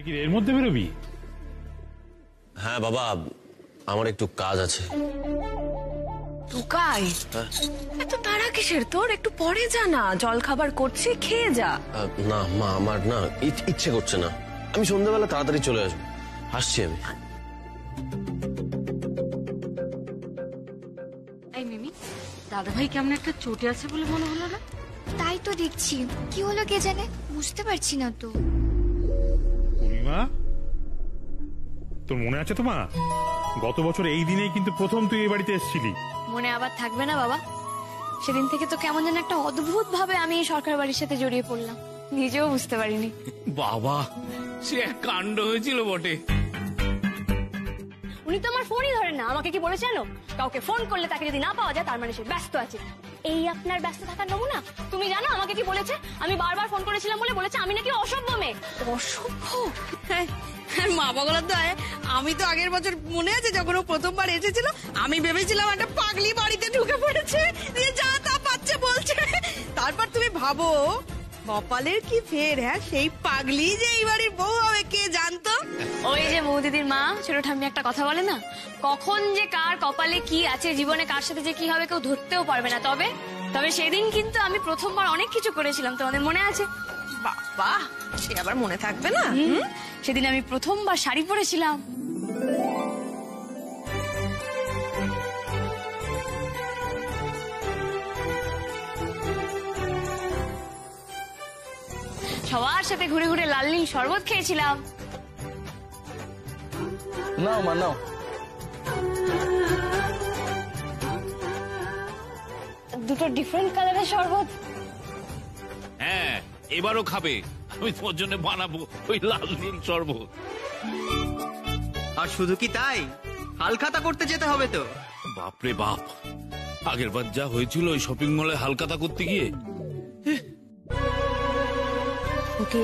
কি এর মধ্যে বেরোবি? হ্যাঁ বাবা, আমার একটু কাজ আছে। টুকাই, এত তাড়া কিসের তোর? একটু পরে যা না, জল খাবার করছি, খেয়ে যা। না মা, আমার না ইচ্ছে করছে না। আমি সন্ধ্যাবেলা তাড়াতাড়ি চলে আসবো, আসছি আমি। এই মিমি, দাদাভাই কেমন একটা চোটে আছে বলে মনে হলো না? তাই তো দেখছি, কি হলো কে জানে, বুঝতে পারছি না তো। পূর্ণিমা, তোর মনে আছে তো মা, গত বছর এই দিনেই কিন্তু প্রথম তুই এই বাড়িতে এসেছিলি। মনে আবার থাকবে না বাবা? সেদিন থেকে তো কেমন যেন একটা অদ্ভুত ভাবে আমি এই সরকার বাড়ির সাথে জড়িয়ে পড়লাম, নিজেও বুঝতে পারিনি। বাবা, সে এক কাণ্ড হয়েছিল বটে। উনি তো আমার ফোনই ধরেন না। আমাকে কি বলেছে জানো? কাউকে ফোন করলে তাকে যদি না পাওয়া যায় তার মানে সে ব্যস্ত আছে। এই আপনার ব্যস্ত থাকার নমুনা। তুমি জানো আমাকে কি বলেছে? আমি বারবার ফোন করেছিলাম বলে বলেছে আমি নাকি অসভ্য মেয়ে। অসভ্য? মা বাবাগুলো তো, আমি তো আগের বছর মনে আছে যখন ও প্রথমবার এসেছিল, আমি ভেবেছিলাম একটা পাগলি বাড়িতে ঢুকে পড়েছে, দিয়ে যা তা পাচ্ছে বলছে। তারপর তুমি ভাবো কপালের কি ফের। হ্যাঁ, সেই পাগলি যে এই বাড়ির বউ হবে কে জানতো? ওই যে বৌদিদির মা ছোট ঠাম্মি একটা কথা বলে না, কখন যে কার কপালে কি আছে, জীবনে কার সাথে যে কি হবে কেউ ধরতেও পারবে না। তবে তবে সেদিন কিন্তু আমি প্রথমবার অনেক কিছু করেছিলাম, তোমাদের মনে আছে? বাবা, সে আবার মনে থাকবে না? সেদিন আমি প্রথমবার শাড়ি পরেছিলাম। সবার সাথে ঘুরে ঘুরে লাল নীল শরবত খেয়েছিলাম। নাও মা নাও। দুটো ডিফারেন্ট কালারের শরবত। হ্যাঁ, এবারও খাবে। আমি তোমার জন্য বানাবো ওই লাল নীল শরবত। আর শুধু কি তাই, হালখাতা করতে যেতে হবে তো। বাপরে বাপ, আগের বার যা হয়েছিল ওই শপিং মলে হালখাতা করতে গিয়ে। ওকে,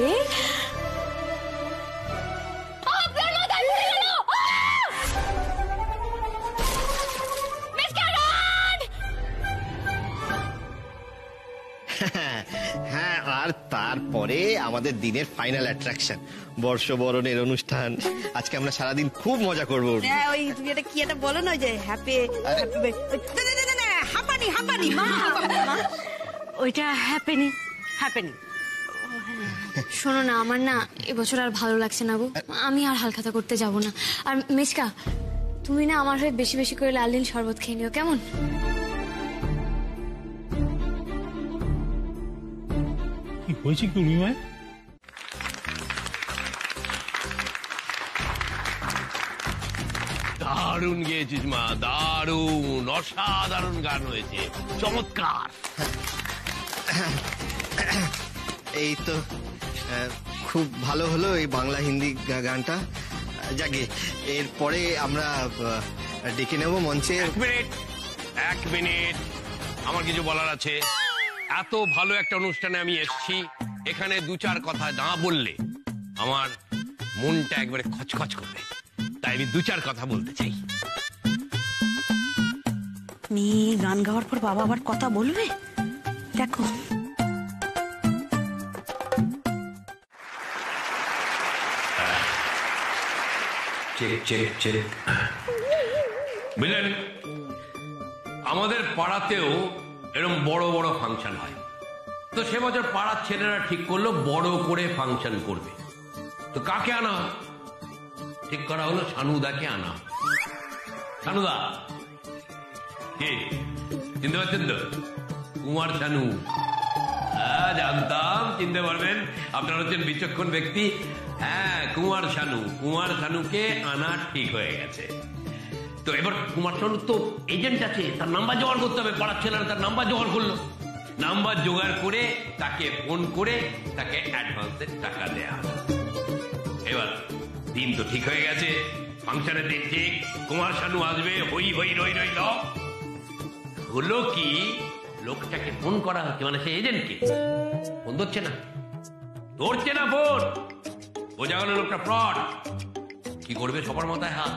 হ্যাঁ, আর তারপরে আমাদের দিনের ফাইনাল অ্যাট্রাকশন বর্ষবরণের অনুষ্ঠান। আজকে আমরা সারাদিন খুব মজা করবো। হ্যাঁ, ওই তুমি এটা কি একটা বলো না, যে হ্যাপি হাঁপানি হাঁপানি মা। ওইটা হ্যাপেনিং হ্যাপেনিং। শোনো না, আমার না এবছর আর ভালো লাগছে না গো, আমি আর হালখাতা করতে যাব না। আর মেচকা, তুমি না আমার হয়ে বেশি বেশি করে লাল নীল শরবত খেয়ে নিও, কেমন? কি হয়েছে কি পূর্ণিমা? দারুণ গেয়েছিস মা, দারুণ, অসাধারণ গান হয়েছে, চমৎকার। এই তো খুব ভালো হলো এই বাংলা হিন্দি গানটা। যাকে এরপরে আমরা ডেকে নেব মঞ্চে। এক মিনিট, আমার কিছু বলার আছে। এত ভালো একটা অনুষ্ঠানে আমি এসেছি, এখানে দু চার কথা না বললে আমার মনটা একবারে খচখচ করবে, তাই আমি দু চার কথা বলতে চাই। মেয়ে গান গাওয়ার পর বাবা আবার কথা বলবে, দেখো। Check check check. বুঝলেন, আমাদের পাড়াতেও এরকম বড় বড় ফাংশন হয়। তো সে বছর পাড়ার ছেলেরা ঠিক করলো বড় করে ফাংশন করবে। তো কাকে আনা ঠিক করা হলো? শানুদাকে আনা। শানুদা কে চিনতে পারছেন তো? কুমার শানু। হ্যাঁ, জানতাম চিনতে পারবেন, আপনারা হচ্ছেন বিচক্ষণ ব্যক্তি। হ্যাঁ, কুমার শানু। কুমার শানুকে আনা ঠিক হয়ে গেছে। তো এবার কুমার শানু তো এজেন্ট আছে, তার নাম্বার জোগাড় করতে হবে। পাড়ার ছেলেরা তার নাম্বার জোগাড় করলো। নাম্বার জোগাড় করে তাকে ফোন করে তাকে অ্যাডভান্সের টাকা দেয়া। এবার দিন তো ঠিক হয়ে গেছে, ফাংশনের দিন ঠিক, কুমার শানু আসবে, হই হই রই রই ল। হলো কি, লোকটাকে ফোন করা হচ্ছে, মানে সে এজেন্টকে ফোন ধরছে না ফোন। বোঝা গেল লোকটা ফ্রড। কি করবে? সবার মাথায় হাত।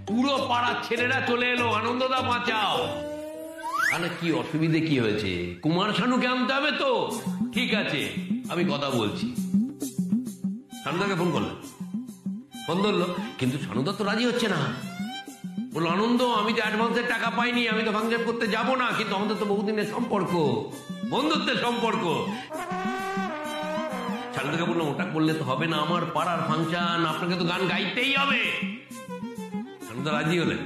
পুরো পাড়ার ছেলেরা চলে এলো, আনন্দদা বাঁচাও। তাহলে কি অসুবিধে কি হয়েছে? কুমার শানুকে আনতে হবে তো। ঠিক আছে, আমি কথা বলছি। শানুদাকে ফোন করলেন, ফোন ধরলো, কিন্তু সানুদা তো রাজি হচ্ছে না। বললো, আনন্দ, আমি তো অ্যাডভান্সের টাকা পাইনি, আমি তো ফাংশন করতে যাব না, কিন্তু আমাদের তো বহুদিনের সম্পর্ক, বন্ধুত্বের সম্পর্ক। সানুদাকে বললাম, ওটা করলে তো হবে না, আমার পাড়ার ফাংশন, আপনাকে তো গান গাইতেই হবে। সানুদা রাজি হলেন।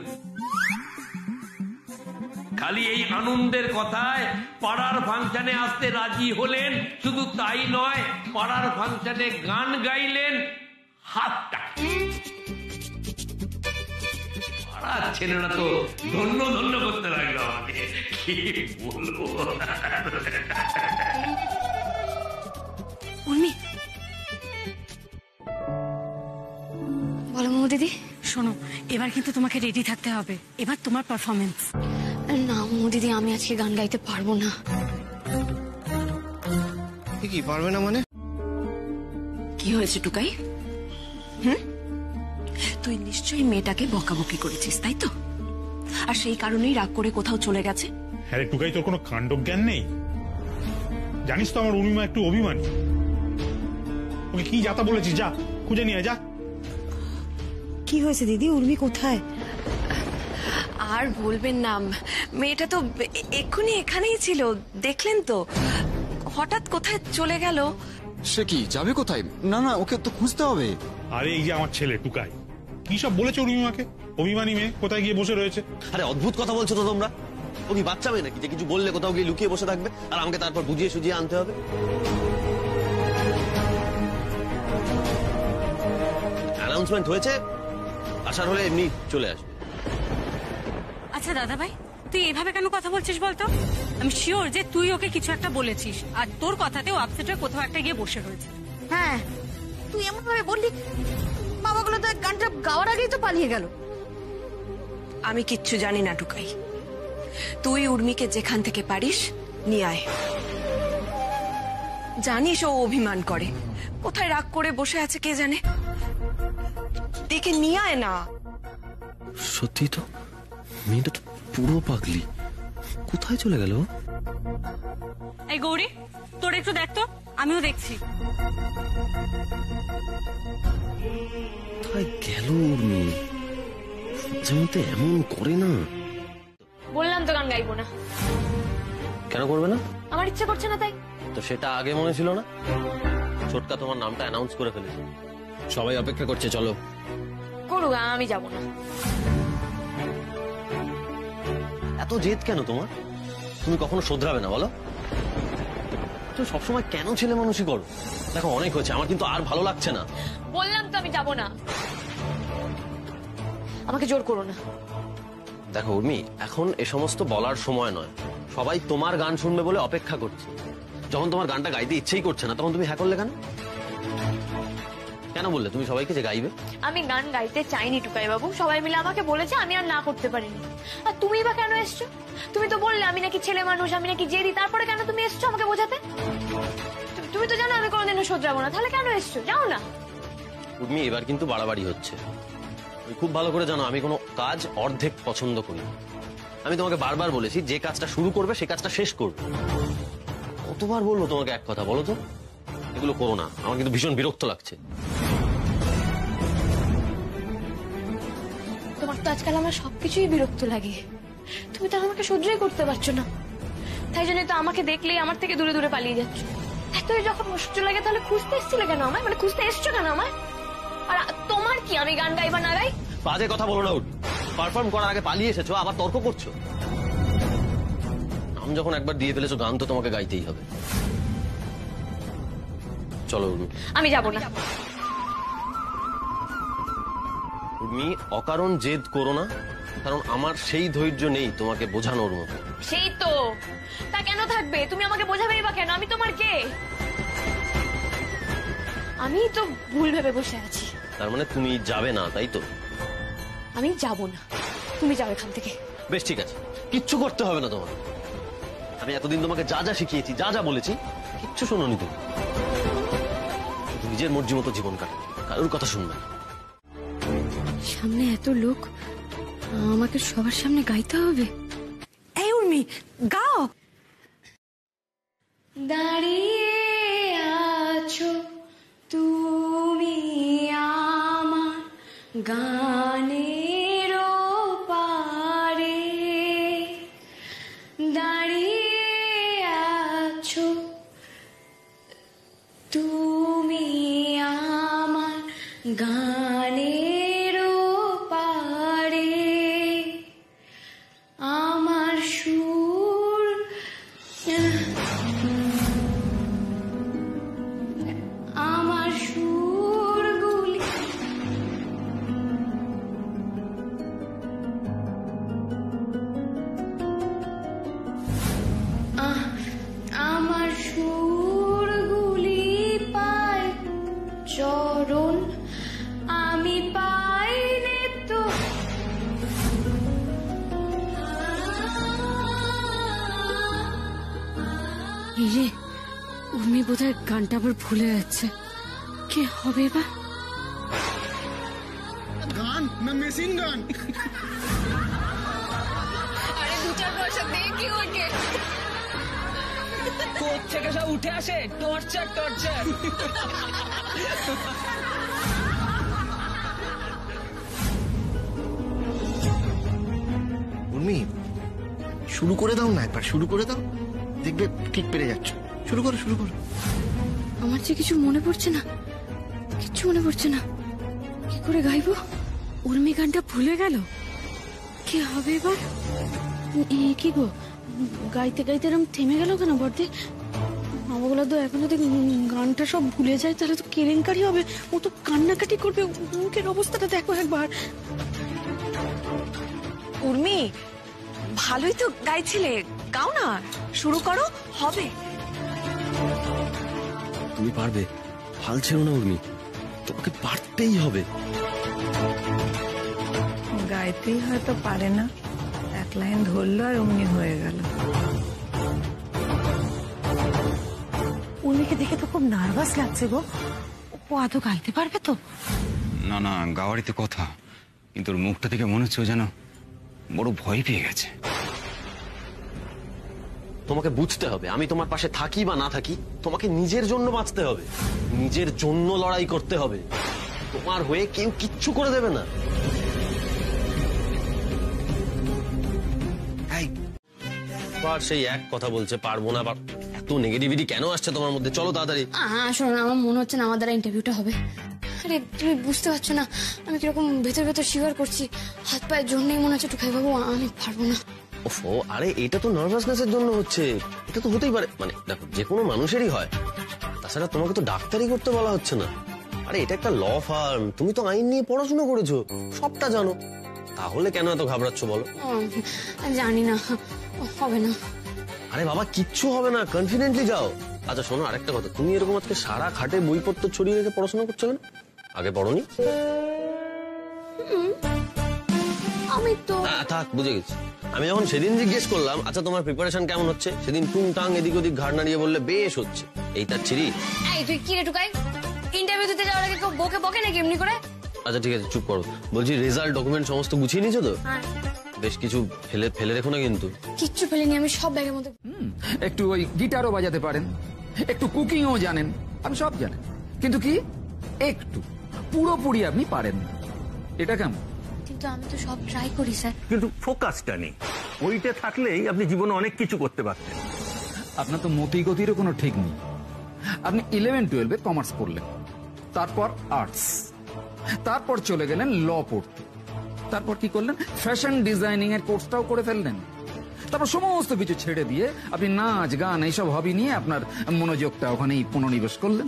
খালি এই আনন্দের কথায় পাড়ার ফাংশনে আসতে রাজি হলেন, শুধু তাই নয়, পাড়ার ফাংশনে গান গাইলেন হাতটা। পাড়ার ছেলেরা তো ধন্য ধন্য করতে লাগলো আমাকে, কি বলবো। উর্মি, বলো মৌ দিদি। শোনো, এবার কিন্তু তোমাকে রেডি থাকতে হবে, এবার তোমার পারফরমেন্স। না মৌ দিদি, আমি আজকে গান গাইতে পারবো না। কি পারবে না মানে? কি হয়েছে টুকাই? তুই নিশ্চয়ই মেয়েটাকে বকাবকি করেছিস, তাই তো? আর সেই কারণেই রাগ করে কোথাও চলে গেছে। হ্যাঁ রে টুকাই, তোর কোনো কাণ্ডজ্ঞান নেই? জানিস তো আমার উর্মিমা একটু অভিমানী। ওকে কি যাতা বলেছিস, যা খুঁজে নিয়ে যা। কি হয়েছে দিদি? উর্মি কোথায়? আর বলবেন না, মেয়েটা তো এক্ষুনি এখানেই ছিল, দেখলেন তো, হঠাৎ কোথায় চলে গেল। সে কি যাবে কোথায়? না না, ওকে তো খুঁজতে হবে। আরে এই যে আমার ছেলে টুকাই, কি সব বলেছে উর্মিমাকে? অভিমানী মেয়ে কোথায় গিয়ে বসে রয়েছে। আরে অদ্ভুত কথা বলছো তো তোমরা। ও কি বাচ্চা মেয়ে নাকি যে কিছু বললে কোথাও গিয়ে লুকিয়ে বসে থাকবে আর আমাকে তারপর বুঝিয়ে সুজিয়ে আনতে হবে? অ্যানাউন্সমেন্ট হয়েছে, আসার হলে এমনি চলে আসবে। আচ্ছা দাদা ভাই, তুই এইভাবে কেন কথা বলছিস বলতো? আমি শিওর যে তুই ওকে কিছু একটা বলেছিস, আর তোর কথাতেও আপসেট হয়ে কোথাও একটা গিয়ে বসে রয়েছে। হ্যাঁ, তুই এমন ভাবে বললি, বাবাগুলো তো গানটা গাওয়ার আগেই তো পালিয়ে গেল। আমি কিচ্ছু জানি না টুকাই, তুই উর্মিকে যেখান থেকে পারিস নিয়ে আয়। জানিস ও অভিমান করে, কোথায় রাগ করে বসে আছে কে জানে, ডেকে নিয়ে আয় না। সত্যি তো, মেয়েটা তো পুরো পাগলি। কোথায় চলে গেল? এই গৌরী, তোর একটু দেখ তো, আমিও দেখছি। কোথায় গেল উর্মি? যেমন তো এমন করে না। বললাম তো গান গাইবো না। কেন করবে না? আমার ইচ্ছে করছে না তাই। তো সেটা আগে মনে ছিল না? ছোটকা তোমার নামটা অ্যানাউন্স করে ফেলেছে, সবাই অপেক্ষা করছে, চলো। করুক, আমি যাবো না। এত জেদ কেন তোমার? তুমি কখনো শোধরাবে না বলো? তুমি সবসময় কেন ছেলে মানুষই করো? দেখো অনেক হয়েছে, আমার কিন্তু আর ভালো লাগছে না। বললাম তো আমি যাবো না, আমাকে জোর করো না। দেখো উর্মি, এখন এ সমস্ত বলার সময় নয়। সবাই তোমার গান শুনবে বলে অপেক্ষা করছে। যখন তোমার গানটা গাইতে ইচ্ছেই করছে না, তখন তুমি হ্যাঁ করলে কেন? কেন বললে তুমি সবাইকে যে গাইবে? আমি গান গাইতে চাইনি টুকাই বাবু, সবাই মিলে আমাকে বলেছে, আমি আর না করতে পারিনি। আর তুমি বা কেন এসছো? তুমি তো বললে আমি নাকি ছেলে মানুষ, আমি নাকি জেদি, তারপরে কেন তুমি এসছো আমাকে বোঝাতে? তুমি তো জানো আমি কোনোদিনও শোধরাবো না, তাহলে কেন এসছো? যাও না। উর্মি, এবার কিন্তু বাড়াবাড়ি হচ্ছে। তুমি খুব ভালো করে জানো আমি কোনো কাজ অর্ধেক পছন্দ করি না। আমি তোমাকে বারবার বলেছি, যে কাজটা শুরু করবে সে কাজটা শেষ করবে। কতবার বলবো তোমাকে এক কথা, বলো তো? এগুলো করো না, আমার কিন্তু ভীষণ বিরক্ত লাগছে। তোমার তো আজকাল আমার সবকিছুই বিরক্ত লাগে, তুমি তো আমাকে সহ্যই করতে পারছো না। তাই জন্য তো আমাকে দেখলেই আমার থেকে দূরে দূরে পালিয়ে যাচ্ছ। এতই যখন অসহ্য লাগে তাহলে খুঁজতে এসেছিলে কেন আমায়? মানে খুঁজতে এসছো কেন আমায়? আর তোমার কি, আমি গান গাই বা না গাই? বাজে কথা বলো না উর্মি। পারফর্ম করার আগে পালিয়ে এসেছো, আবার তর্ক করছো। নাম যখন একবার দিয়ে ফেলেছো, গান তো তোমাকে গাইতেই হবে। চলো উর্মি। আমি যাবো না। উর্মি, অকারণ জেদ করো না, কারণ আমার সেই ধৈর্য নেই তোমাকে বোঝানোর মতো। সেই তো, তা কেন থাকবে? তুমি আমাকে বোঝাবেই বা কেন? আমি তোমার কে? আমি তো ভুল ভেবে বসে আছি। তার মানে তুমি যাবে না, তাই তো? আমি যাবো না, তুমি যাও এখান থেকে। বেশ ঠিক আছে, কিচ্ছু করতে হবে না তোমার। আমি এতদিন তোমাকে যা যা শিখিয়েছি, যা যা বলেছি, কিচ্ছু শোনোনি তুমি। শুধু নিজের মর্জি মতো জীবন কাটাবে, কারোর কথা শুনবে না। সামনে এত লোক, আমাকে সবার সামনে গাইতে হবে? এই উর্মি, গাও। দাঁড়িয়ে আছো তুমি আমার গানের পারে দাঁড়িয়ে আছো তুমি আমার গানের পারে আমার সুর আমার সুরগুলি আমার সুরগুলি পায় চরণ আমি পাইনি তো এই রে, উর্মি বোধহয় গানটা আবার ভুলে যাচ্ছে। কে হবে এবার? গান না মেশিন গান? আরে 2-4 পয়সা দে কি ওকে কোথ থেকে সব উঠে আসে টর্চার টর্চার। উর্মি, শুরু করে দাও না, একবার শুরু করে দাও, দেখবে ঠিক পেরে যাচ্ছ। শুরু করো, শুরু করো। আমার যে কিছু মনে পড়ছে না, কিচ্ছু মনে পড়ছে না। কি করে গাইবো? উর্মি গানটা ভুলে গেল। কে হবে এবার? কি গো, গাইতে গাইতে এরকম থেমে গেল কেন বর্দি? মামাগুলো তো এখন যদি গানটা সব ভুলে যায় তাহলে তো কেলেঙ্কারি হবে। ও তো কান্নাকাটি করবে। মুখের অবস্থাটা দেখো একবার। উর্মি ভালোই তো গাইছিলে, গাও না, শুরু করো, হবে। তুমি পারবে, হাল ছেড়ো না উর্মি, তোমাকে পারতেই হবে। গাইতেই হয়তো পারে না, এক লাইন ধরলো আর অমনি হয়ে গেল। উর্মিকে দেখে তো খুব নার্ভাস লাগছে গো। ও আদৌ গাইতে পারবে তো? না না, গাওয়ারই তো কথা, কিন্তু ওর মুখটা থেকে মনে হচ্ছে ও যেন বড় ভয় পেয়ে গেছে। তোমাকে বুঝতে হবে, আমি তোমার পাশে থাকি বা না থাকি, তোমাকে নিজের জন্য বাঁচতে হবে, নিজের জন্য লড়াই করতে হবে। তোমার হয়ে কেউ কিচ্ছু করে দেবে না। আর সেই এক কথা বলছে পারবো না। এত নেগেটিভিটি কেন আসছে তোমার মধ্যে? চলো তাড়াতাড়ি। শোনো না, আমার মনে হচ্ছে না আমার দ্বারা ইন্টারভিউটা হবে। আরে তুমি বুঝতে পারছো না আমি কিরকম ভেতর ভেতর শিকার করছি। হাত পায়ের জন্যই মনে হচ্ছে টুকাই বাবু আমি পারবো না। ওফো, আরে এটা তো নার্ভাসনেসের জন্য হচ্ছে, এটা তো হতেই পারে। মানে দেখো, যে কোনো মানুষেরই হয়। তাছাড়া তোমাকে তো ডাক্তারি করতে বলা হচ্ছে না। আরে এটা একটা ল ফার্ম, তুমি তো আইন নিয়ে পড়াশোনা করেছো, সবটা জানো। তাহলে কেন এত ঘাবড়াচ্ছ বলো? জানি না, হবে না। আরে বাবা, কিচ্ছু হবে না, কনফিডেন্টলি যাও। আচ্ছা শোনো, আরেকটা কথা, তুমি এরকম আজকে সারা খাটে বইপত্র ছড়িয়ে রেখে পড়াশোনা করছো কেন? আগে পড়োনি? আমি তো থাক, বুঝে গেছি। আমি যখন সেদিন জিজ্ঞেস করলাম আচ্ছা তোমার প্রিপারেশন কেমন হচ্ছে, সেদিন টুংটাং এদিক ওদিক ঘাড় নাড়িয়ে বললে বেশ হচ্ছে। এই তার ছিরি? এই তুই কি রে টুকাই, ইন্টারভিউ দিতে যাওয়ার আগে কেউ বকে বকে নাকি এমনি করে? আচ্ছা ঠিক আছে, চুপ করো। বলছি রেজাল্ট ডকুমেন্ট সমস্ত গুছিয়ে নিয়েছো তো? বেশ কিছু ফেলে রেখো না কিন্তু। কিচ্ছু ফেলেনি, আমি সব ব্যাগের মধ্যে। একটু ওই গিটারও বাজাতে পারেন, একটু কুকিংও জানেন, আপনি সব জানেন, কিন্তু কি একটু পুরোপুরি আপনি পারেন না। এটা কেমন? কিন্তু আমি তো সব ট্রাই করি স্যার। কিন্তু ফোকাসটা নেই, ওইটা থাকলেই আপনি জীবনে অনেক কিছু করতে পারতেন। আপনার তো মতি গতিরও কোনো ঠিক নেই। আপনি 11-12 কমার্স পড়লেন, তারপর আর্টস, তারপর চলে গেলেন ল পড়তে, তারপর কি করলেন, ফ্যাশন ডিজাইনিং এর কোর্সটাও করে ফেললেন। তারপর সমস্ত কিছু ছেড়ে দিয়ে আপনি নাচ গান এইসব হবি নিয়ে আপনার মনোযোগটা ওখানেই পুনর্নিবেশ করলেন।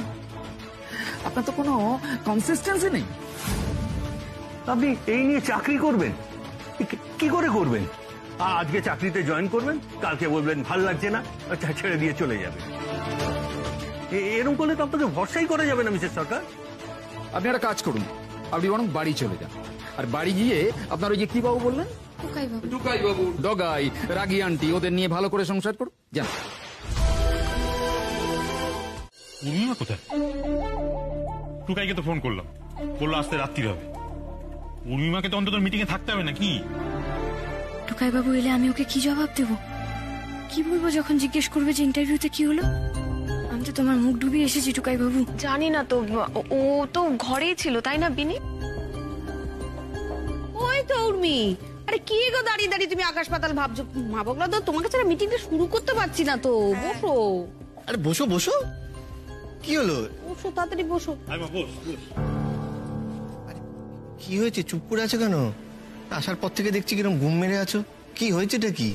আপনার তো কোনো কনসিস্টেন্সি নেই। আপনি এই নিয়ে চাকরি করবেন, কি করে করবেন? আজকে চাকরিতে জয়েন করবেন, কালকে বলবেন ভাল লাগছে না, ছেড়ে দিয়ে চলে যাবে। এরকম করলে তো আপনাকে ভরসাই করা যাবে না মিসেস সরকার। আপনি একটা কাজ করুন, আপনি বরং বাড়ি চলে যান, আর বাড়ি গিয়ে আপনার ওই যে কি বাবু বললেন, টুকাই বাবু, ডগাই, রাগি আন্টি, ওদের নিয়ে ভালো করে সংসার করুন। যান। উর্মিমা কোথায়? টুকাইকে তো ফোন করলাম, বললো আসতে রাত্রি হবে। উর্মিমাকে তো অন্তত মিটিং এ থাকতে হবে নাকি? টুকাই বাবু এলে আমি ওকে কি জবাব দেব? কি বলবো যখন জিজ্ঞেস করবে যে ইন্টারভিউতে কি হলো? আমি তো তোমার মুখ ডুবিয়ে এসেছি টুকাই বাবু। জানি না তো, ও তো ঘরেই ছিল তাই না বিনি? তো উর্মি, আরে কি গো দাঁড়িয়ে দাঁড়িয়ে তুমি আকাশ পাতাল ভাবছো? মা বগলা তো তোমাকে ছাড়া মিটিংটা শুরু করতে পারছি না তো। বসো। আরে বসো বসো, কি হলো? বসো তাড়াতাড়ি বসো। কি হয়েছে, চুপ করে আছো কেন? আসার পর থেকে দেখছি কিরকম ঘুম মেরে আছো, কি হয়েছেটা কি?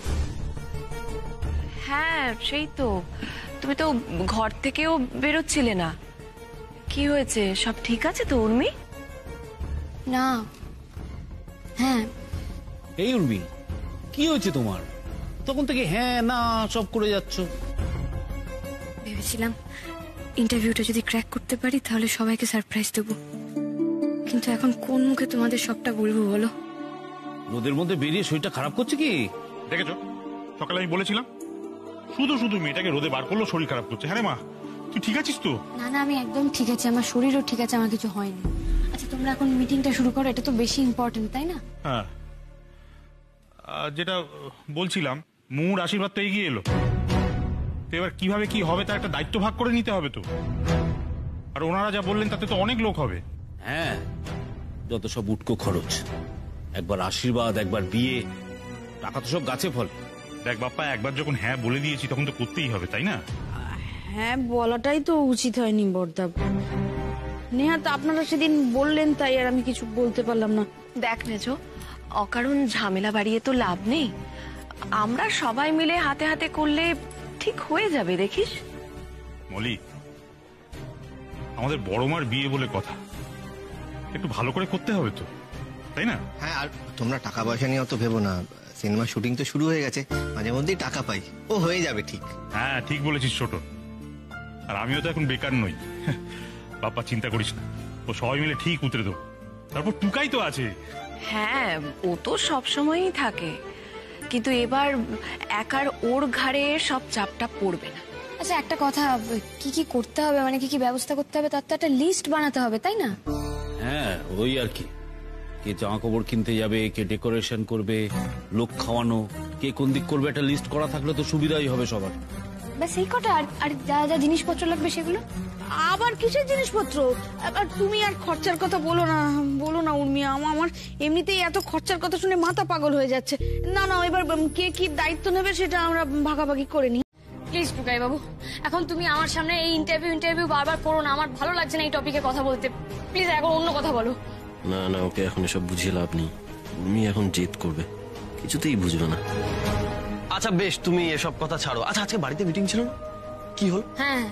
হ্যাঁ সেই তো, তুমি তো ঘর থেকেও বেরোচ্ছিলে না। কি হয়েছে, সব ঠিক আছে তো উর্মি? না। হ্যাঁ। এই উর্মি, কি হয়েছে তোমার? তখন থেকে হ্যাঁ না সব করে যাচ্ছ। ভেবেছিলাম ইন্টারভিউটা যদি ক্র্যাক করতে পারি তাহলে সবাইকে সারপ্রাইজ দেবো, কিন্তু এখন কোন মুখে তোমাদের সবটা বলবো বলো? রোদের মধ্যে বেরিয়ে শরীরটা খারাপ করছে কি? দেখেছো, সকালে আমি বলেছিলাম শুধু শুধু মেয়েটাকে রোদে বার করলো, শরীর খারাপ করছে। হ্যাঁ রে মা, তুই ঠিক আছিস তো? না না, আমি একদম ঠিক আছে, আমার শরীরও ঠিক আছে, আমার কিছু হয়নি। আচ্ছা তোমরা এখন মিটিংটা শুরু করো, এটা তো বেশি ইম্পর্টেন্ট তাই না? হ্যাঁ, যেটা বলছিলাম, মুর আশীর্বাদ তো এগিয়ে এলো, তো এবার কিভাবে কি হবে তার একটা দায়িত্ব ভাগ করে নিতে হবে তো। আর ওনারা যা বললেন তাতে তো অনেক লোক হবে। হ্যাঁ, যত সব উটকো খরচ, একবার আশীর্বাদ একবার বিয়ে, টাকা তো সব গাছে ফল। দেখ বাপ্পা, একবার যখন হ্যাঁ বলে দিয়েছি তখন তো করতেই হবে, তাই না? হ্যাঁ বলাটাই তো উচিত হয়নি বর্দা। নেহাত আপনারা সেদিন বললেন তাই আর আমি কিছু বলতে পারলাম না। দেখ মেজো, অকারণ ঝামেলা বাড়িয়ে তো লাভ নেই। আমরা সবাই মিলে হাতে হাতে করলে ঠিক হয়ে যাবে, দেখিস। মলি, আমাদের বড় মার বিয়ে বলে কথা, একটু ভালো করে করতে হবে তো, তাই না? হ্যাঁ, আর তোমরা টাকা পয়সা নিয়ে অত ভেবো না, সিনেমা শুটিং তো শুরু হয়ে গেছে, মাঝে মধ্যেই টাকা পাই, ও হয়ে যাবে ঠিক। হ্যাঁ ঠিক বলেছিস ছোট, আর আমিও তো এখন বেকার নই। বাপ্পা চিন্তা করিস না, ও সবাই মিলে ঠিক উতরে দেবো। তারপর টুকাই তো আছে। হ্যাঁ, ও তো সবসময়ই থাকে, কিন্তু এবার একার ওর ঘাড়ে সব চাপটা পড়বে না। আচ্ছা একটা কথা, কি কি করতে হবে, মানে কি কি ব্যবস্থা করতে হবে তার তো একটা লিস্ট বানাতে হবে তাই না? হ্যাঁ ওই আর কি, কে জামা কাপড় কিনতে যাবে, কে ডেকোরেশন করবে, লোক খাওয়ানো, কে কোন দিক করবে, একটা লিস্ট করা থাকলে তো সুবিধাই হবে সবার। ব্যাস এই কটা, আর যা যা জিনিসপত্র লাগবে সেগুলো। আবার কিসের জিনিসপত্র? আবার তুমি আর খরচার কথা বলো না উর্মি, আমার এমনিতেই এত খরচার কথা শুনে মাথা পাগল হয়ে যাচ্ছে। না না, এবার কে কি দায়িত্ব নেবে সেটা আমরা ভাগাভাগি করে নিই। প্লিজ টুকাই বাবু, এখন তুমি আমার সামনে এই ইন্টারভিউ বারবার করো না, আমার ভালো লাগছে না এই টপিকে কথা বলতে। প্লিজ এখন অন্য কথা বলো। না না, ওকে এখন এসব বুঝিয়ে লাভ নেই, উর্মি এখন জেদ করবে, কিছুতেই বুঝবে না। আচ্ছা বেশ, তুমি এসব কথা ছাড়ো। আচ্ছা আজকে বাড়িতে মিটিং ছিল না, কি হল? হ্যাঁ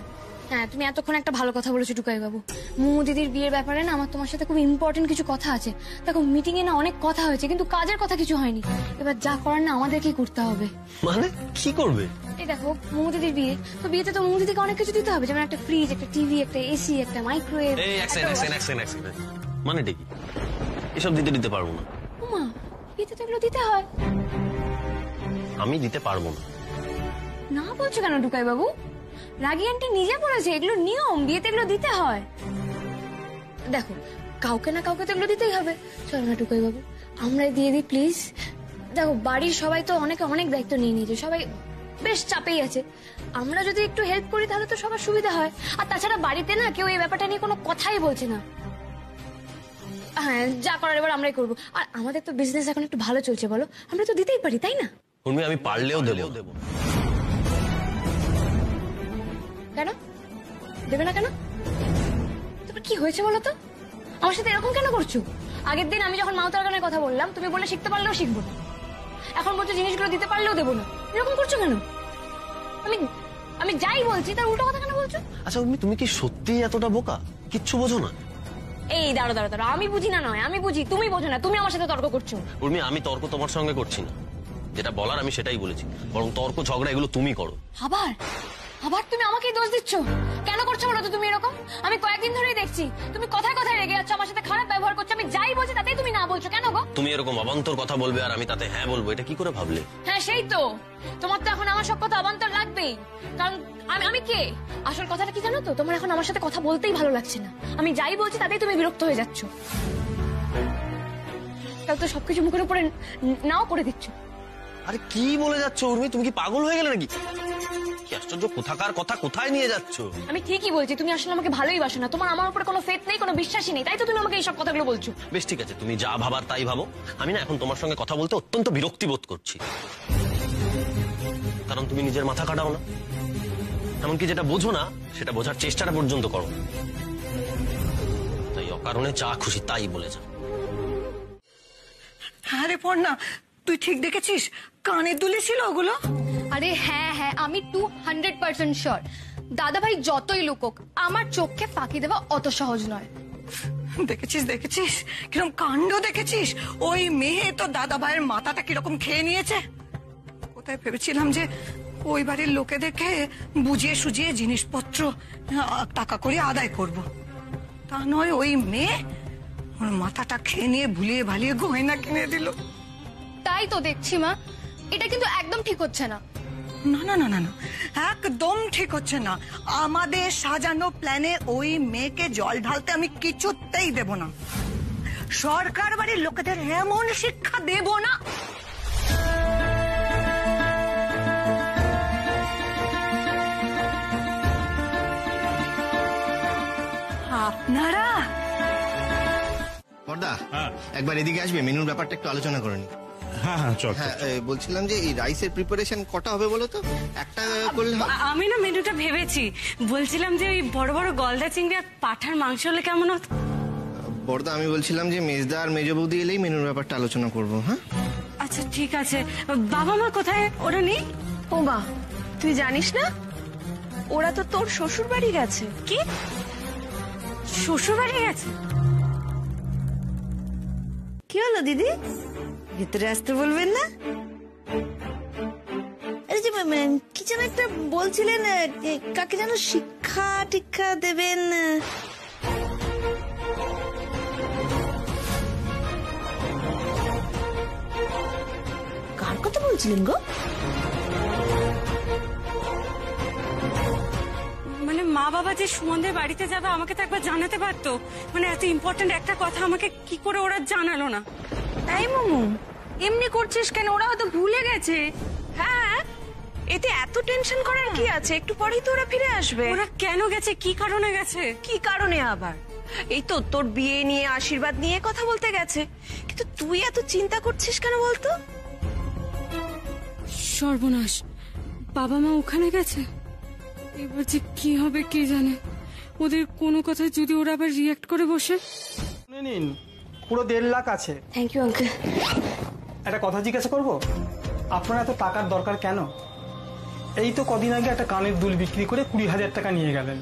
হ্যাঁ, তুমি এতক্ষণ একটা ভালো কথা বলেছো টুকাই বাবু। মুমু দিদির বিয়ের ব্যাপারে না আমার তোমার সাথে খুব ইম্পর্টেন্ট কিছু কথা আছে। দেখো মিটিং এ না অনেক কথা হয়েছে, কিন্তু কাজের কথা কিছু হয়নি। এবার যা করার না আমাদেরকেই করতে হবে। মানে কি করবে? এই দেখো মুমু দিদির বিয়ে, তো বিয়েতে তো মুমু দিদিকে অনেক কিছু দিতে হবে, যেমন একটা ফ্রিজ, একটা টিভি, একটা এসি, একটা মাইক্রোওয়েভ। মানে কি এসব দিতে পারবো না। উমা, বিয়েতে তো এগুলো দিতে হয়। আমি দিতে পারবো না। না বলছো কেন টুকাই বাবু? রাগি আন্টি নিজে বলেছে এগুলো নিয়ম, বিয়েতে এগুলো দিতে হয়। দেখো কাউকে না কাউকে তো এগুলো দিতেই হবে। চলো না টুকাই বাবু, আমরাই দিয়ে দিই প্লিজ। দেখো বাড়ির সবাই তো অনেক দায়িত্ব নিয়ে নিয়েছে, সবাই বেশ চাপেই আছে। আমরা যদি একটু হেল্প করি তাহলে তো সবার সুবিধা হয়। আর তাছাড়া বাড়িতে না কেউ এই ব্যাপারটা নিয়ে কোনো কথাই বলছে না। হ্যাঁ, যা করার এবার আমরাই করবো। আর আমাদের তো বিজনেস এখন একটু ভালো চলছে, বলো, আমরা তো দিতেই পারি তাই না? উর্মি, আমি পারলেও দেবো। কেন দেবে না? কেন? তোমার কি হয়েছে বলো তো? আমার সাথে এরকম কেন করছো? আগের দিন আমি যখন মাউতার গানের কথা বললাম তুমি বললে শিখতে পারলেও শিখবো না, এখন বলছো জিনিসগুলো দিতে পারলেও দেবো না। এরকম করছো কেন? আমি যাই বলছি তার উল্টো কথা কেন বলছো? আচ্ছা উর্মি, তুমি কি সত্যি এতটা বোকা? কিচ্ছু বোঝো না? এই দাঁড়ো, আমি বুঝি না নয়, আমি বুঝি, তুমি বোঝো না, তুমি আমার সাথে তর্ক করছো। উর্মি, আমি তর্ক তোমার সঙ্গে করছি না, যেটা বলার আমি সেটাই বলেছি, বরং তর্ক ঝগড়া এগুলো তুমি করো। আবার তুমি আমাকেই দোষ দিচ্ছ। কেন করছো বলো তো তুমি এরকম? আমি কয়েকদিন ধরেই দেখছি তুমি কথায় কথায় রেগে যাচ্ছ, আমার সাথে খারাপ ব্যবহার করছো। আমি যাই বলছি তাতেই তুমি না বলছো, কেন গো? তুমি এরকম অবান্তর কথা বলবে আর আমি তাতে হ্যাঁ বলবো, এটা কি করে ভাবলে? হ্যাঁ সেই তো, তোমার তো এখন আমার সব কথা অবান্তর লাগবেই, কারণ আমি কে? আসল কথাটা কি জানো তো, তোমার এখন আমার সাথে কথা বলতেই ভালো লাগছে না। আমি যাই বলছি তাতেই তুমি বিরক্ত হয়ে যাচ্ছ, তাহলে তো সবকিছু মুখের উপরে নাও করে দিচ্ছ। আরে কি বলে যাচ্ছ উর্মি, তুমি কি পাগল হয়ে গেলে নাকি? কি আশ্চর্য, কোথাকার কথা কোথায় নিয়ে যাচ্ছ? আমি ঠিকই বলছি, তুমি আসলে আমাকে ভালোই বাসো না, তোমার আমার উপরে কোনো ফেথ নেই, কোনো বিশ্বাসই নেই, তাই তো তুমি আমাকে এইসব কথাগুলো বলছো। বেশ ঠিক আছে, তুমি যা ভাবার তাই ভাবো। আমি না এখন তোমার সঙ্গে কথা বলতে অত্যন্ত বিরক্তি বোধ করছি, কারণ তুমি নিজের মাথা কাটাও না, এমনকি যেটা বোঝো না সেটা বোঝার চেষ্টাটা পর্যন্ত করো, তাই অকারণে যা খুশি তাই বলে যাও। হ্যাঁ রে পর্ণা, তুই ঠিক দেখেছিস কানের দুলে ছিল ওগুলো? আরে হ্যাঁ হ্যাঁ, আমি 200% শিওর দাদা ভাই যতই লুকোক আমার চোখকে ফাঁকি দেওয়া অত সহজ নয়। দেখেছিস দেখেছিস কিরকম কাণ্ড দেখেছিস? ওই মেয়ে তো দাদা ভাইয়ের মাথাটা কিরকম খেয়ে নিয়েছে। কোথায় ভেবেছিলাম যে ওই বাড়ির লোকেদেরকে বুঝিয়ে সুজিয়ে জিনিসপত্র টাকা করে আদায় করব, তা নয় ওই মেয়ে ওর মাথাটা খেয়ে নিয়ে ভুলিয়ে ভালিয়ে গয়না কিনে দিল। তাই তো দেখছি মা, এটা কিন্তু একদম ঠিক হচ্ছে না। না না না না না, একদম ঠিক হচ্ছে না। আমাদের সাজানো প্ল্যানে ওই মেয়েকে জল ঢালতে আমি কিছুতেই দেব না। সরকার বাড়ির লোকেদের এমন শিক্ষা দেব না। আপনারা বড়দা একবার এদিকে আসবে, মেনুর ব্যাপারটা একটু আলোচনা করে নি। হ্যাঁ হ্যাঁ চল। হ্যাঁ বলছিলাম যে এই রাইসের প্রিপারেশন কটা হবে বলো তো? একটা করলে আমি না মেনুটা ভেবেছি, বলছিলাম যে ওই বড় বড় গলদা চিংড়ি আর পাঠার মাংস হলে কেমন হতো। বড়দা আমি বলছিলাম যে মেজদা আর মেজ বৌদি এলেই মেনুর ব্যাপারটা আলোচনা করবো। হ্যাঁ আচ্ছা ঠিক আছে। বাবা মা কোথায়? ওরা নেই? ও মা, তুই জানিস না ওরা তো তোর শ্বশুর বাড়ি গেছে। কি শ্বশুর বাড়ি গেছে? কি হলো দিদি, ভেতরে আসতে বলবেন না? আরে যে কি যেন একটা বলছিলেন, কাকে যেন শিক্ষা টিক্ষা দেবেন? কার কথা বলছিলেন গো? মানে মা বাবা যে সুমনদের বাড়িতে যাবে আমাকে তো একবার জানাতে পারতো, মানে এত ইম্পর্টেন্ট একটা কথা আমাকে কি করে ওরা জানালো না? তাই মামু এমনি করছিস কেন? ওরা হয়তো ভুলে গেছে। হ্যাঁ, এতে এত টেনশন করার কি আছে? একটু পরেই তো ওরা ফিরে আসবে। ওরা কেন গেছে, কি কারণে গেছে? কি কারণে আবার? এই তো তোর বিয়ে নিয়ে আশীর্বাদ নিয়ে কথা বলতে গেছে, কিন্তু তুই এত চিন্তা করছিস কেন বলতো? সর্বনাশ, বাবা মা ওখানে গেছে, এবার যে কি হবে কে জানে। ওদের কোনো কথা যদি ওরা আবার রিয়াক্ট করে বসে। নিন, পুরো 1.5 লাখ আছে। Thank you uncle. একটা কথা জিজ্ঞাসা করবো, আপনার এত টাকার দরকার কেন? এই তো কদিন আগে একটা কানের দুল বিক্রি করে 20,000 টাকা নিয়ে গেলেন।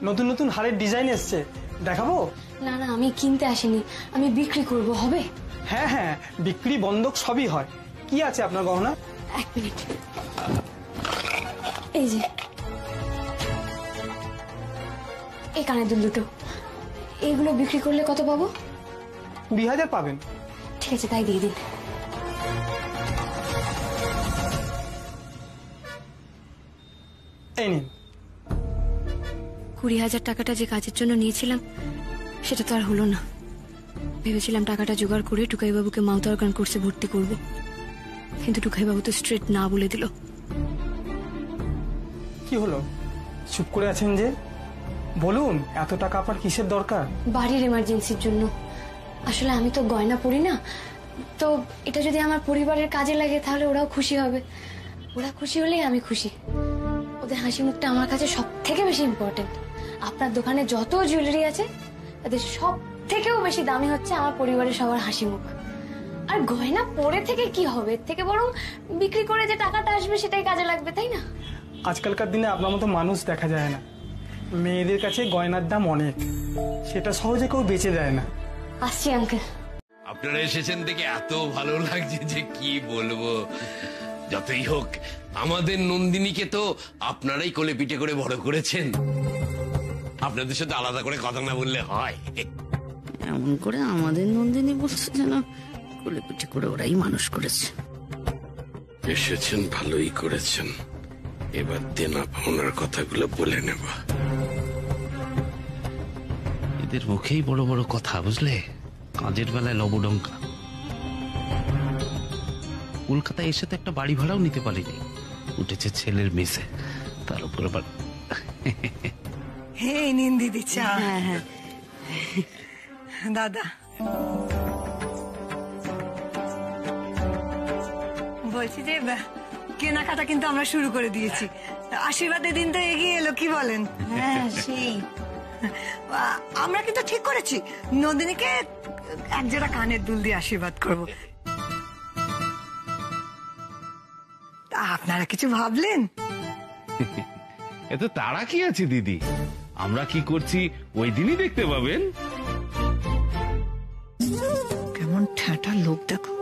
নতুন নতুন হারের ডিজাইন এসছে, দেখাবো? না না, আমি কিনতে আসিনি, আমি বিক্রি করব। হবে? হ্যাঁ হ্যাঁ, বিক্রি বন্ধক সবই হয়। কি আছে আপনার গহনা? এক মিনিট, এই যে এই কানের দুল দুটো, এগুলো বিক্রি করলে কত পাবো? 20,000 পাবেন। ঠিক আছে, তাই দিয়ে দিন। এই নিন। 20,000 টাকাটা যে কাজের জন্য নিয়েছিলাম সেটা তো আর হলো না। ভেবেছিলাম টাকাটা জোগাড় করে টুকাইবাবুকে মাউথ অর্গান কোর্সে ভর্তি করব, কিন্তু টুকাইবাবু তো স্ট্রেট না বলে দিল। কি হলো, চুপ করে আছেন যে? বলুন, এত টাকা আপনার কিসের দরকার? বাড়ির এমার্জেন্সির জন্য। আসলে আমি তো গয়না পরি না, তো এটা যদি আমার পরিবারের কাজে লাগে তাহলে ওরাও খুশি হবে। ওরা খুশি হলেই আমি খুশি। ওদের হাসি মুখটা আমার কাছে সব থেকে বেশি ইম্পর্টেন্ট। আপনার দোকানে যত জুয়েলারি আছে তাদের সব থেকেও বেশি দামি হচ্ছে আমার পরিবারের সবার হাসি মুখ। আর গয়না পরে থেকে কি হবে, এর থেকে বরং বিক্রি করে যে টাকাটা আসবে সেটাই কাজে লাগবে, তাই না? আজকালকার দিনে আপনার মতো মানুষ দেখা যায় না। মেয়েদের কাছে গয়নার দাম অনেক, সেটা সহজে কেউ বেচে দেয় না। আসছি আঙ্কেল। আপনারা এসেছেন দেখে এত ভালো লাগছে যে কি বলবো। যতই হোক আমাদের নন্দিনীকে তো আপনারাই কোলে পিঠে করে বড় করেছেন, আপনাদের সাথে আলাদা করে কথা না বললে হয়? এমন করে আমাদের নন্দিনী বলছে যেন কোলে পিঠে করে ওরাই মানুষ করেছে। এসেছেন ভালোই করেছেন, এবার দেনা পাওনার কথাগুলো বলে নেব। এদের মুখেই বড় বড় কথা, বুঝলে? কাজের বেলায় লবডঙ্কা। কলকাতায় এসে তো একটা বাড়ি ভাড়াও নিতে পারিনি, উঠেছে ছেলের মেসে, তার উপর আবার হে নিন দিদি চা। দাদা বলছি যে কেনাকাটা কিন্তু আমরা শুরু করে দিয়েছি, আশীর্বাদের দিন তো এগিয়ে এলো, কি বলেন? হ্যাঁ সেই আমরা কিন্তু ঠিক করেছি নন্দিনীকে এক জোড়া কানের দুল দিয়ে আশীর্বাদ করব। তা আপনারা কিছু ভাবলেন? এত তাড়া কি আছে দিদি, আমরা কি করছি ওই দিনই দেখতে পাবেন। কেমন ঠেঁটা লোক দেখো,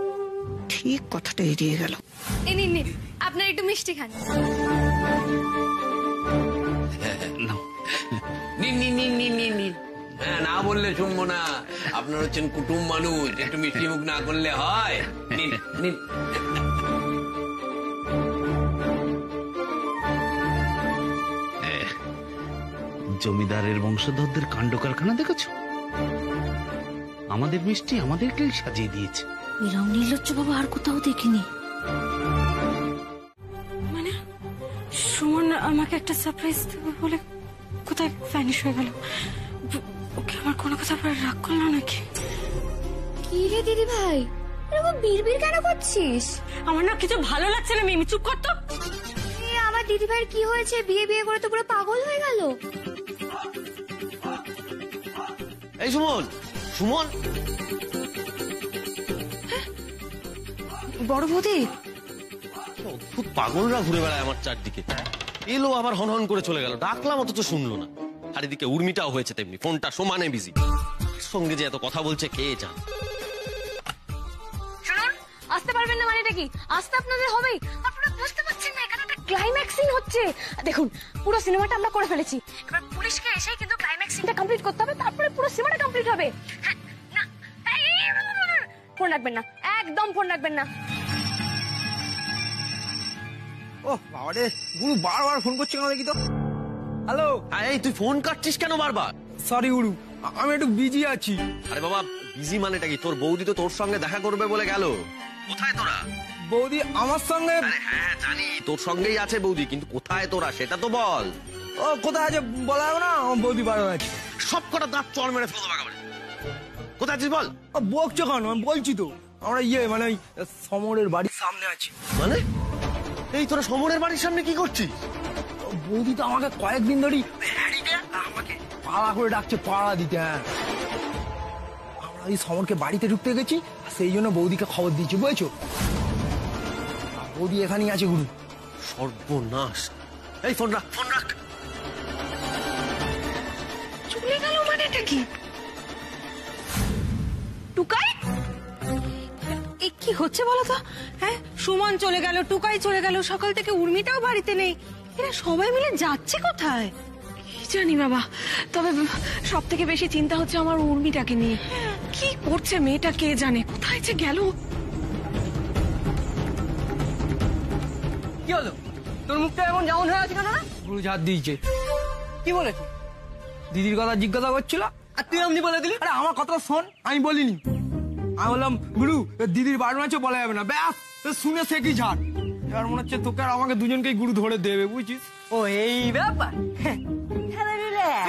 ঠিক কথাটা এড়িয়ে গেল। এই নিন নিন, আপনার একটু মিষ্টি খান। হ্যাঁ, না বললে শুনবো না। আপনার হচ্ছেন কুটুম মানুষ, একটু মিষ্টি মুখ না করলে হয়? নিন নিন। জমিদারের বংশধরদের কাণ্ড কারখানা দেখেছ? আমাদের মিষ্টি আমাদেরকেই সাজিয়ে দিয়েছে। এরম নির্লজ্জ বাবা আর কোথাও দেখিনি। মানে সুমন আমাকে একটা সারপ্রাইজ দেবে বলে কোথায় ভ্যানিশ হয়ে গেল? ওকে আমার কোনো কথা পরে রাগ করলো নাকি? কি রে দিদি ভাই, এরকম বিড়বিড় কেন করছিস? আমার না কিছু ভালো লাগছে না মিমি, চুপ কর তো। আমার দিদি ভাইয়ের কি হয়েছে? বিয়ে বিয়ে করে তো পুরো পাগল হয়ে গেল। এই সুমন, সুমন, বড় বৌদি, অদ্ভুত পাগলরা ঘুরে বেড়ায় আমার চারদিকে। এলো আবার হনহন করে চলে গেল, ডাকলাম অথচ শুনলো না। আর এদিকে উর্মিটাও হয়েছে তেমনি, ফোনটা সমানে বিজি। সঙ্গে যে এত কথা বলছে কে জানে। শুনুন, আসতে পারবেন না মানেটা কি? আসতে আপনাদের হবেই। আপনারা বুঝতে পারছেন না এখানে একটা ক্লাইম্যাক্স সিন হচ্ছে। দেখুন, পুরো সিনেমাটা আমরা করে ফেলেছি, এবার পুলিশকে এসেই কিন্তু ক্লাইম্যাক্স সিনটা কমপ্লিট করতে হবে, তারপরে পুরো সিনেমাটা কমপ্লিট হবে। হ্যাঁ, না, ফোন রাখবেন না, একদম ফোন রাখবেন না। ও বাবা রে, গুরু বারবার ফোন করছে কেন দেখি তো। হ্যালো, এই তুই ফোন কাটছিস কেন বারবার? সরি গুরু, আমি একটু বিজি আছি। আরে বাবা, বিজি মানেটা কি? তোর বৌদি তো তোর সঙ্গে দেখা করবে বলে গেল। কোথায় তোরা? বৌদি আমার সঙ্গে। হ্যাঁ জানি তোর সঙ্গেই আছে বৌদি, কিন্তু কোথায় তোরা সেটা তো বল। ও কোথায় আছে বলা যাবে না, আমার বৌদি বারো আছে। সব কটা দাঁত চড় মেরে ফেলো দেবো। কোথায় আছিস বল? বকছো কেন? আমি বলছি তো, আমরা মানে ওই সমরের বাড়ির সামনে আছি। মানে এই তোরা সমরের বাড়ির সামনে কি করছিস? বৌদি তো আমাকে কয়েকদিন ধরেই আমাকে পাড়া করে ডাকছে, পাড়া দিতে। হ্যাঁ, আমরা ওই সমরকে বাড়িতে ঢুকতে গেছি, সেই জন্য বৌদিকে খবর দিয়েছি, বুঝেছো? বৌদি এখানেই আছে গুরু। সর্বনাশ! এই ফোন রাখ, ফোন রাখ। চলে গেল মানেটা কি? টুকাই, এ কি হচ্ছে বলো তো? হ্যাঁ, সুমন চলে গেল, টুকাই চলে গেল, সকাল থেকে উর্মিটাও বাড়িতে নেই। এরা সবাই মিলে যাচ্ছে কোথায়? কি জানি বাবা, তবে সব থেকে বেশি চিন্তা হচ্ছে আমার উর্মিটাকে নিয়ে। কি করছে মেয়েটা কে জানে, কোথায় যে গেল। কি হলো? তোর মুখটা এমন যেমন হয়ে আছে কেন? গুরু ঝাড় দিয়েছে। কি বলেছে? দিদির কথা জিজ্ঞাসা করছিল আর তুই এমনি বলে দিলি। আরে আমার কথা শোন, আমি বলিনি। আমি বললাম গুরু দিদির বাড়ি আছে বলা যাবে না, ব্যাস শুনে সে কি ঝাড়। এবার মনে হচ্ছে তোকে আর আমাকে দুজনকেই গুরু ধরে দেবে, বুঝছিস? ও এই ব্যাপার।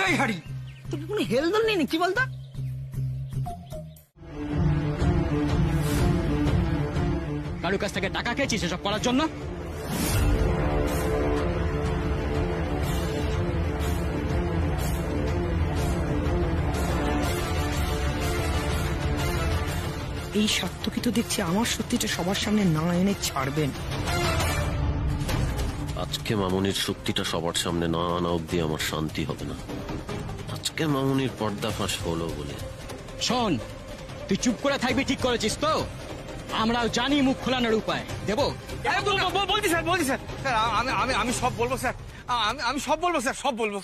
এই হারি, তোকে কোনো হেলদোল নেই, কি বলতো? কারুর কাছ থেকে টাকা খেয়েছিস এসব করার জন্য? এই সত্যকে তো দেখছি আমার সত্যিটা সবার সামনে না এনে ছাড়বেন। আজকে মামুনির শক্তিটা সবার সামনে না আনা অব্দি আমার শান্তি হবে না। আজকে মামুনির পর্দাফাঁস হলো বলে। শোন, তুই চুপ করে থাকবি ঠিক করেছিস তো? আমরাও জানি মুখ খোলানোর উপায় দেবো। বলছি স্যার, বলছি স্যার, আমি সব বলবো স্যার, আমি সব বলবো স্যার, সব বলবো।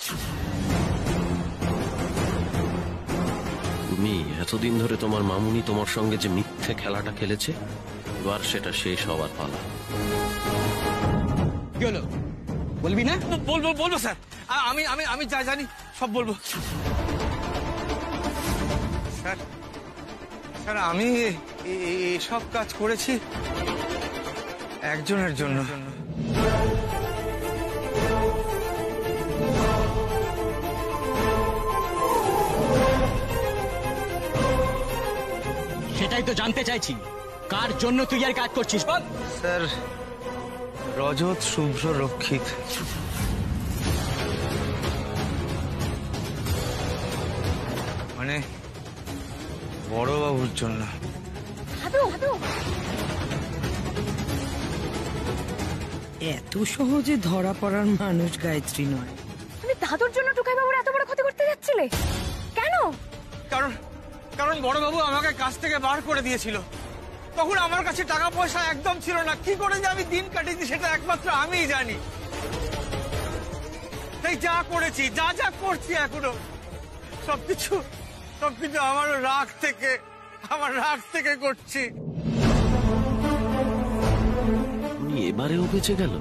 তুমি এতদিন ধরে তোমার মামুনি তোমার সঙ্গে যে মিথ্যে খেলাটা খেলেছে, এবার সেটা শেষ হওয়ার পালা। কি হলো, বলবি না? বলবো স্যার, আমি যা জানি সব বলবো। স্যার স্যার আমি এসব কাজ করেছি একজনের জন্য। সেটাই তো জানতে চাইছি, কার জন্য তুই আর কাজ করছিস বল। স্যার রজত, শুভ্র, রক্ষিত। মানে বড়বাবুর জন্য। এত সহজে ধরা পড়ার মানুষ গায়ত্রী নয়। তুমি দাদুর জন্য টুকাই বাবুর এত বড় ক্ষতি করতে যাচ্ছিলে কেন? কারণ বড়বাবু আমাকে কাজ থেকে বার করে দিয়েছিল। তখন আমার কাছে টাকা পয়সা একদম ছিল না। কি করে যে আমি দিন কাটিয়েছি সেটা একমাত্র আমিই জানি। তাই যা করেছি, যা করছি এখনো সবকিছু আমার রাগ থেকে করছি। উনি এবারেও বেঁচে গেল।